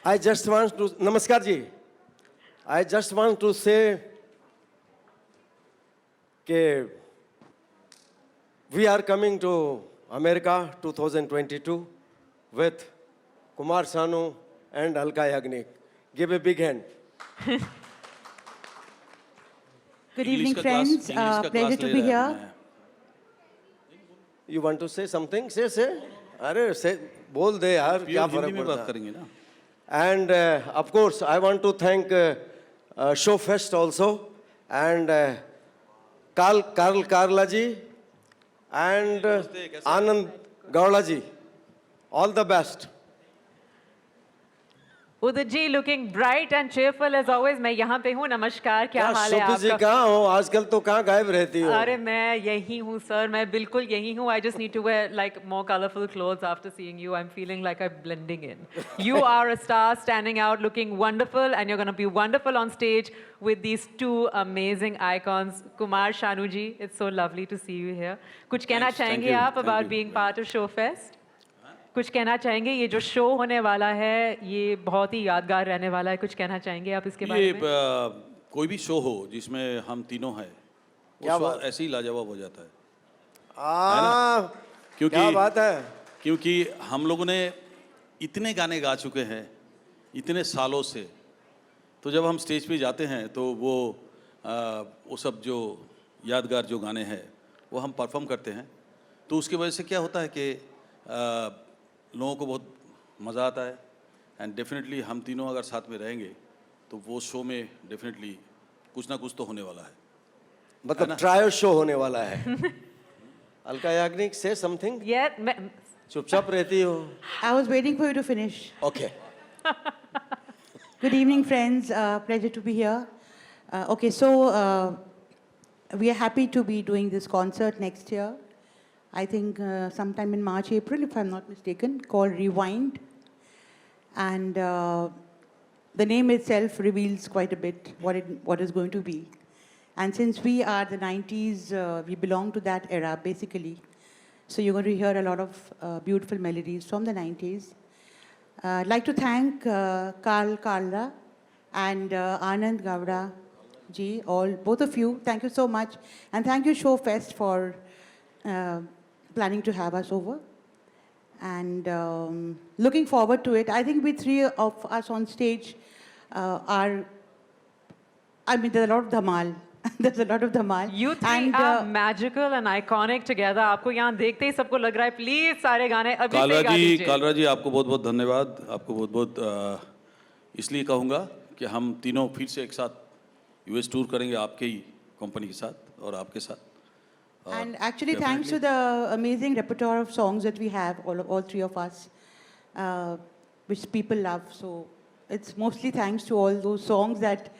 I just want to, Namaskar ji. I just want to say that we are coming to America 2022 with Kumar Sanu and Alka Yagnik. Give a big hand. Good evening, friends. Pleasure to be here. You want to say something? Say. अरे say, बोल दे यार, क्या फर्क पड़ता है? And of course, I want to thank Showfest also and Karl Karla ji and Anand Gowda ji. All the best. Udit ji looking bright and cheerful as always. मैं यहाँ पे हूँ. नमस्कार, क्या हाल है शोफी जी आपका? कहाँ हो? आजकल तो कहाँ गायब रहती हो? अरे मैं यही हूँ सर, मैं बिल्कुल यही हूँ. I just need to wear like more colorful clothes after seeing you. I'm feeling like I'm blending in. You are a star, standing out, looking wonderful, and you're going to be wonderful on stage with these two amazing icons. Kumar Sanu ji, it's so lovely to see you here. कुछ कहना चाहेंगे आप about being part of Showfest? कुछ कहना चाहेंगे? ये जो show होने वाला है ये बहुत ही यादगार रहने वाला है. कुछ कहना चाहेंगे आप इसके बारे में? कोई भी शो हो जिसमें हम तीनों हैं, वो शो ऐसे ही लाजवाब हो जाता है. क्योंकि क्या बात है? क्योंकि हम लोगों ने इतने गाने गा चुके हैं इतने सालों से, तो जब हम स्टेज पे जाते हैं तो वो सब जो यादगार जो गाने हैं वो हम परफॉर्म करते हैं, तो उसकी वजह से क्या होता है कि लोगों को बहुत मज़ा आता है. एंड डेफिनेटली हम तीनों अगर साथ में रहेंगे तो वो शो में डेफिनेटली कुछ ना कुछ तो होने वाला है. मतलब ट्रायल शो होने वाला है. अलका याग्निक से समथिंग. चुपचाप रहती हो. I was waiting for you to finish. Okay. Good evening, friends. Pleasure to be here. Okay, so we are happy to be doing this concert next year. I think sometime in March, April, if I'm not mistaken, called Rewind. And the name itself reveals quite a bit what is going to be. And since we are the 90s, we belong to that era, basically. So you're going to hear a lot of beautiful melodies from the 90s. I'd like to thank Karl Karla and Anand Gowda ji, both of you. Thank you so much. And thank you, Showfest, for planning to have us over. And looking forward to it. I think we three of us on stage there's a lot of dhamal. There's a lot of dhamal. You three are magical and iconic together. आपको यहाँ देखते ही सबको लग रहा है please सारे गाने अभी से गा दीजिए. कालरा जी आपको बहुत बहुत धन्यवाद. आपको बहुत बहुत इसलिए कहूँगा कि हम तीनों फिर से एक साथ यूएस टूर करेंगे आपके ही कंपनी के साथ और आपके साथ. And actually, thanks to the amazing repertoire of songs that we have, all three of us, which people love. So it's mostly thanks to all those songs that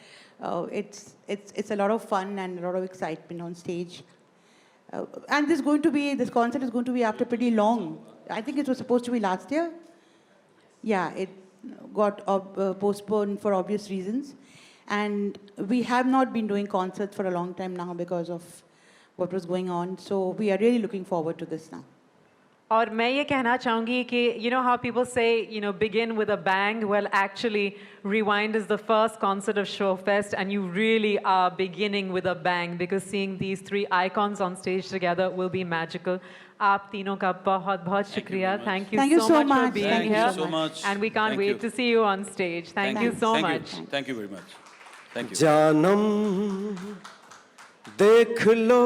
it's a lot of fun and a lot of excitement on stage. And this concert is going to be after pretty long. I think it was supposed to be last year. Yeah, it got postponed for obvious reasons. And we have not been doing concerts for a long time now because of what was going on. So we are really looking forward to this now. और मैं ये कहना चाहूँगी कि you know how people say begin with a bang. Well, actually, Rewind is the first concert of Showfest, and you really are beginning with a bang because seeing these three icons on stage together will be magical. आप तीनों का बहुत बहुत शुक्रिया. Thank you so much for being here. Thank you so much. And we can't wait to see you on stage. Thank you so much. Thank you very much. Thank you. जानम देख लो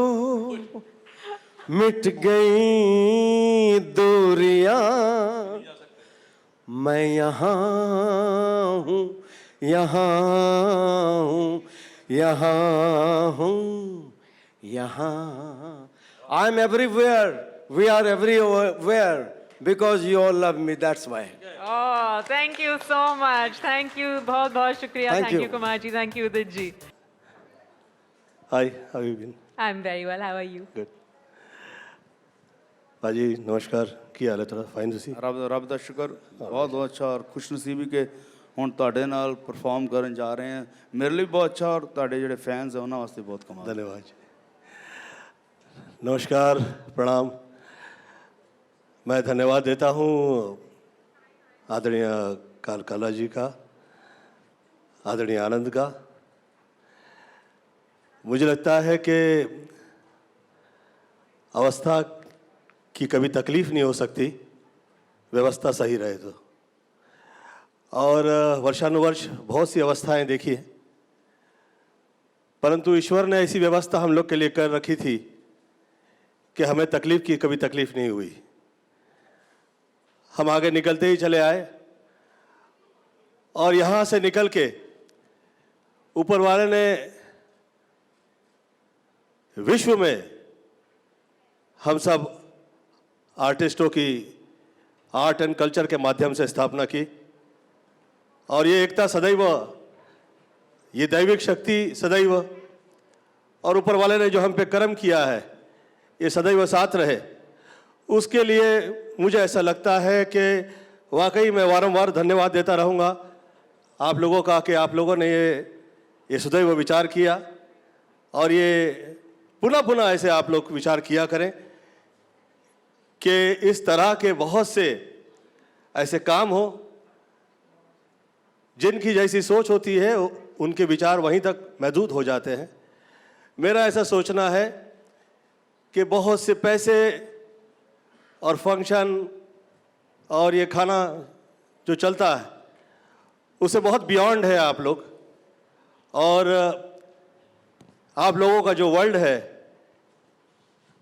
मिट गई दूरियां, मैं यहाँ हूँ, यहाँ हूँ, यहाँ हूँ, यहाँ. I'm everywhere. We are everywhere because you all love me. That's why. Oh, thank you so much. Thank you. बहुत बहुत शुक्रिया. Thank you, Kumar ji. Thank you, Udit ji. Hi, how have you been? I'm very well. How are you? Good. भाजी नमस्कार, की हाल है? थोड़ा fine ਤੁਸੀਂ? ਰੱਬ ਦਾ ਸ਼ੁਕਰ, ਬਹੁਤ ਬਹੁਤ ਅੱਛਾ ਔਰ ਖੁਸ਼ਨਸੀਬੀ ਕਿ ਹੁਣ ਤੁਹਾਡੇ ਨਾਲ ਪਰਫਾਰਮ ਕਰਨ ਜਾ ਰਹੇ ਹਾਂ. ਮੇਰੇ ਲਈ ਬਹੁਤ ਅੱਛਾ ਔਰ ਤੁਹਾਡੇ ਜਿਹੜੇ ਫੈਨਸ ਹੈ ਉਹਨਾਂ ਵਾਸਤੇ ਬਹੁਤ ਕਮਾਲ. धन्यवाद जी. नमस्कार, प्रणाम. मैं धन्यवाद देता हूँ आदरणीय काला जी का, आदरणीय आनंद का। मुझे लगता है कि अवस्था की कभी तकलीफ नहीं हो सकती, व्यवस्था सही रहे तो। और वर्षानुवर्ष बहुत सी अवस्थाएं देखी हैं, परंतु ईश्वर ने ऐसी व्यवस्था हम लोग के लिए कर रखी थी कि हमें तकलीफ की कभी तकलीफ नहीं हुई। हम आगे निकलते ही चले आए और यहाँ से निकल के ऊपर वाले ने विश्व में हम सब आर्टिस्टों की आर्ट एंड कल्चर के माध्यम से स्थापना की। और ये एकता सदैव, ये दैविक शक्ति सदैव, और ऊपर वाले ने जो हम पे कर्म किया है ये सदैव साथ रहे। उसके लिए मुझे ऐसा लगता है कि वाकई मैं वारंवार धन्यवाद देता रहूँगा आप लोगों का कि आप लोगों ने ये सदैव विचार किया, और ये पुनः पुनः ऐसे आप लोग विचार किया करें कि इस तरह के बहुत से ऐसे काम हो। जिनकी जैसी सोच होती है उनके विचार वहीं तक महदूद हो जाते हैं। मेरा ऐसा सोचना है कि बहुत से पैसे और फंक्शन और ये खाना जो चलता है उससे बहुत बियॉन्ड है आप लोग, और आप लोगों का जो वर्ल्ड है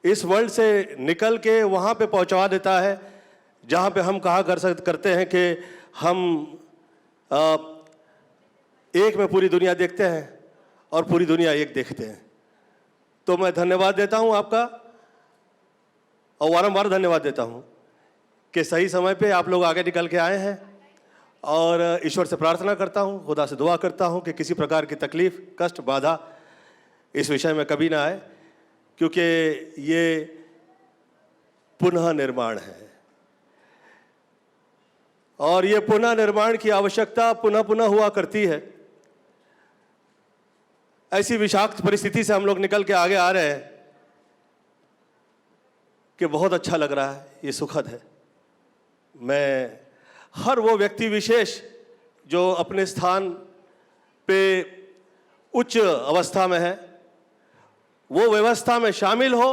इस वर्ल्ड से निकल के वहाँ पे पहुँचा देता है जहाँ पे हम कहा करते हैं कि हम एक में पूरी दुनिया देखते हैं और पूरी दुनिया एक देखते हैं। तो मैं धन्यवाद देता हूँ आपका, और वारंवार धन्यवाद देता हूँ कि सही समय पे आप लोग आगे निकल के आए हैं। और ईश्वर से प्रार्थना करता हूँ, खुदा से दुआ करता हूँ कि किसी प्रकार की तकलीफ, कष्ट, बाधा इस विषय में कभी ना आए, क्योंकि ये पुनः निर्माण है और ये पुनः निर्माण की आवश्यकता पुनः पुनः हुआ करती है। ऐसी विषाक्त परिस्थिति से हम लोग निकल के आगे आ रहे हैं कि बहुत अच्छा लग रहा है, ये सुखद है। मैं हर वो व्यक्ति विशेष जो अपने स्थान पे उच्च अवस्था में है, वो व्यवस्था में शामिल हो,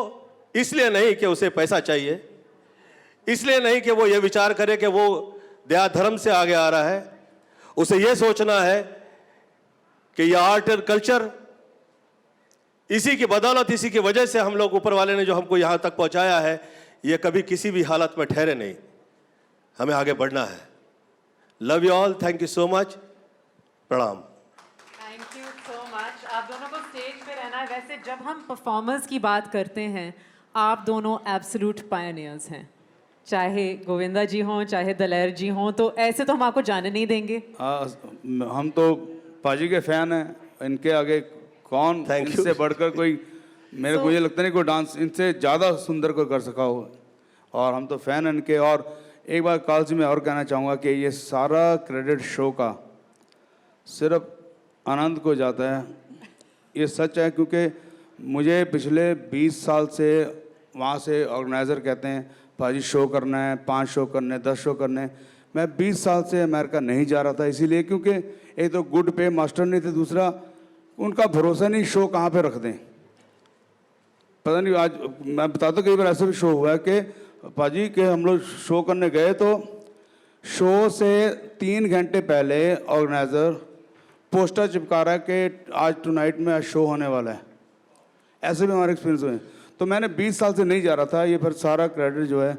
इसलिए नहीं कि उसे पैसा चाहिए, इसलिए नहीं कि वो ये विचार करे कि वो दया धर्म से आगे आ रहा है। उसे ये सोचना है कि ये आर्ट और कल्चर, इसी की बदौलत, इसी की वजह से हम लोग, ऊपर वाले ने जो हमको यहाँ तक पहुँचाया है, ये कभी किसी भी हालत में ठहरे नहीं। हमें आगे बढ़ना है। Love you all, thank you so much, प्रणाम। Thank you so much. आप दोनों को स्टेज पे रहना है। वैसे जब हम परफॉर्मर्स की बात करते हैं, आप दोनों एब्सोल्यूट पायनियर्स हैं, चाहे गोविंदा जी हों, चाहे दलेर जी हों, तो ऐसे तो हम आपको जाने नहीं देंगे। हम तो पाजी के फैन हैं, इनके आगे कौन इनसे बढ़कर कोई, मेरे को ये लगता नहीं कोई डांस इनसे ज़्यादा सुंदर कोई कर सका हो, और हम तो फैन हैं इनके। और एक बार काल जी मैं और कहना चाहूँगा कि ये सारा क्रेडिट शो का सिर्फ आनंद को जाता है। ये सच है, क्योंकि मुझे पिछले 20 साल से वहाँ से ऑर्गेनाइज़र कहते हैं भाजी शो करना है, 5 शो करने, 10 शो करने। मैं 20 साल से अमेरिका नहीं जा रहा था, इसीलिए क्योंकि एक तो गुड पे मास्टर नहीं थे, दूसरा उनका भरोसा नहीं शो कहाँ पे रख दें। पता नहीं, आज मैं बताता हूँ, कई बार ऐसा भी शो हुआ है कि भाजी के हम लोग शो करने गए तो शो से 3 घंटे पहले ऑर्गेनाइज़र पोस्टर चिपका रहा है कि आज टुनाइट में आज शो होने वाला है। ऐसे भी हमारे एक्सपीरियंस हुए। तो मैंने 20 साल से नहीं जा रहा था, ये फिर सारा क्रेडिट जो है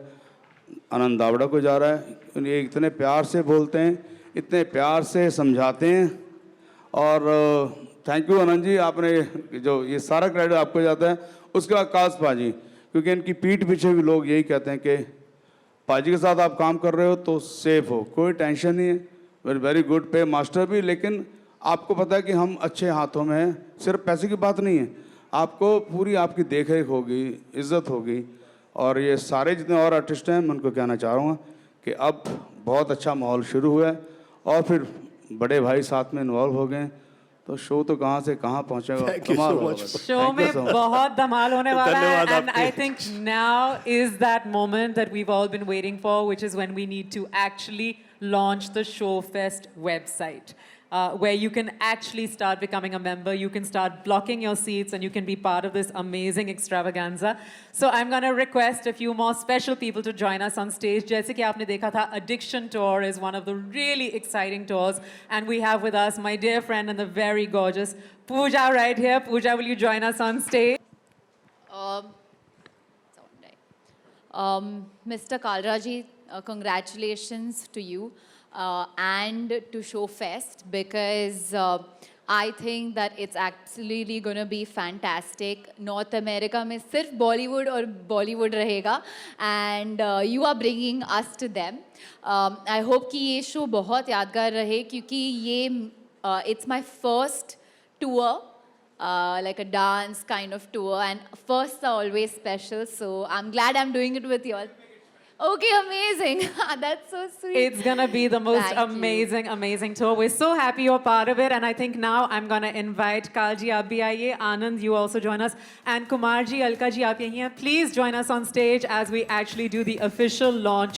आनंद दावड़ा को जा रहा है। ये इतने प्यार से बोलते हैं, इतने प्यार से समझाते हैं, और थैंक यू आनंद जी, आपने जो ये सारा क्रेडिट आपको जाता है। उसके बाद काश पाजी, क्योंकि इनकी पीठ पीछे भी लोग यही कहते हैं कि पाजी के साथ आप काम कर रहे हो तो सेफ हो, कोई टेंशन नहीं है, वेरी गुड पे मास्टर भी, लेकिन आपको पता है कि हम अच्छे हाथों में हैं। सिर्फ पैसे की बात नहीं है, आपको पूरी आपकी देख रेख होगी, इज्जत होगी। और ये सारे जितने और आर्टिस्ट हैं, मैं उनको कहना चाह रहा हूँ कि अब बहुत अच्छा माहौल शुरू हुआ है, और फिर बड़े भाई साथ में इन्वॉल्व हो गए, तो शो तो कहाँ से कहाँ पहुँचेगा। शो में बहुत धमाल होने वाला है, and I think now is that moment that we've all been waiting for, which is when we need to actually launch the Showfest website. Where you can actually start becoming a member, you can start blocking your seats, and you can be part of this amazing extravaganza. So I'm going to request a few more special people to join us on stage. जैसे कि आपने देखा था, Addiction Tour is one of the really exciting tours, and we have with us my dear friend and the very gorgeous Pooja right here. Pooja, will you join us on stage? Mr. Kalraji, congratulations to you and to Showfest, because I think that it's absolutely going to be fantastic. North America में सिर्फ Bollywood और Bollywood रहेगा, and you are bringing us to them. I hope कि ये show बहुत यादगार रहे, क्योंकि ये it's my first tour. Like a dance kind of tour, and firsts are always special, so I'm glad I'm doing it with you all. Okay, amazing. That's so sweet. It's gonna be the most Thank you. amazing, amazing tour. We're so happy you're part of it, and I think now I'm gonna invite Kalji, aap bhi aiye. Anand, you also join us, and Kumarji, Alka ji, aap yahi hain. Please join us on stage as we actually do the official launch